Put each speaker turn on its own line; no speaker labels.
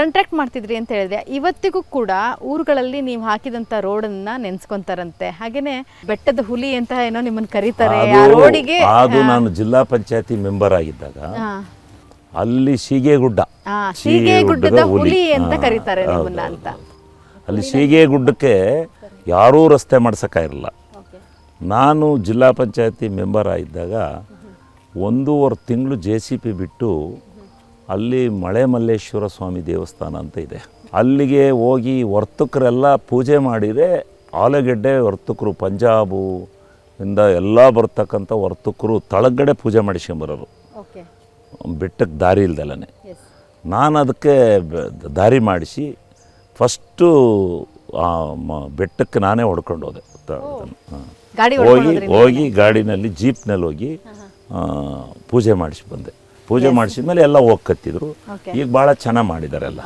Contract ಮಾಡ್ತಿದ್ರಿ ಅಂತ ಹೇಳಿದೆ, ಇವತ್ತಿಗೂ ಕೂಡ ಊರುಗಳಲ್ಲಿ ನೀವು ಹಾಕಿದಂತ ರೋಡನ್ನ ನೆನ್ಸ್ಕೊಂತಾರಂತೆ. ಹಾಗೇನೆ ಬೆಟ್ಟದ ಹುಲಿ ಅಂತ ಏನೋ ನಿಮ್ಮನ್ನ ಕರೀತಾರೆ ಆ ರೋಡಿಗೆ.
ಅದು ನಾನು ಜಿಲ್ಲಾ ಪಂಚಾಯತಿ ಮೆಂಬರ್ ಆಗಿದ್ದಾಗ ಅಲ್ಲಿ
ಸೀಗೆಗುಡ್ಡದ ಹುಲಿ ಅಂತ ಕರೀತಾರೆ ನಿಮ್ಮನ್ನ ಅಂತ.
ಅಲ್ಲಿ ಸೀಗೆಗುಡ್ಡಕ್ಕೆ ಯಾರೂ ರಸ್ತೆ ಮಾಡ್ಸೋಕ್ಕಾಗಿರಲಿಲ್ಲ. ನಾನು ಜಿಲ್ಲಾ ಪಂಚಾಯತಿ ಮೆಂಬರ್ ಆಗಿದ್ದಾಗ 1.5 ತಿಂಗಳು JCP ಬಿಟ್ಟು ಅಲ್ಲಿ ಮಳೆ ಮಲ್ಲೇಶ್ವರ ಸ್ವಾಮಿ ದೇವಸ್ಥಾನ ಅಂತ ಇದೆ, ಅಲ್ಲಿಗೆ ಹೋಗಿ ವರ್ತಕರೆಲ್ಲ ಪೂಜೆ ಮಾಡಿದರೆ ಆಲೂಗೆಡ್ಡೆ ವರ್ತಕರು ಪಂಜಾಬು ಇಂದ ಎಲ್ಲ ಬರ್ತಕ್ಕಂಥ ವರ್ತಕರು ತಳಗಡೆ ಪೂಜೆ ಮಾಡಿಸ್ಕೊಂಬರೋರು ಬೆಟ್ಟಕ್ಕೆ ದಾರಿ ಇಲ್ದಲ್ಲೇ. ನಾನು ಅದಕ್ಕೆ ದಾರಿ ಮಾಡಿಸಿ ಫಸ್ಟು ಬೆಟ್ಟಕ್ಕೆ ನಾನೇ ಹೊಡ್ಕೊಂಡು ಹೋದೆ. ಹೋಗಿ ಗಾಡಿನಲ್ಲಿ ಜೀಪ್ನಲ್ಲಿ ಹೋಗಿ ಪೂಜೆ ಮಾಡಿಸಿ ಬಂದೆ. ಪೂಜೆ ಮಾಡಿಸಿದ್ಮೇಲೆ ಎಲ್ಲ ಹೋಗ್ಕತ್ತಿದ್ರು. ಈಗ ಭಾಳ ಚೆನ್ನಾಗಿ ಮಾಡಿದ್ದಾರೆ ಎಲ್ಲ.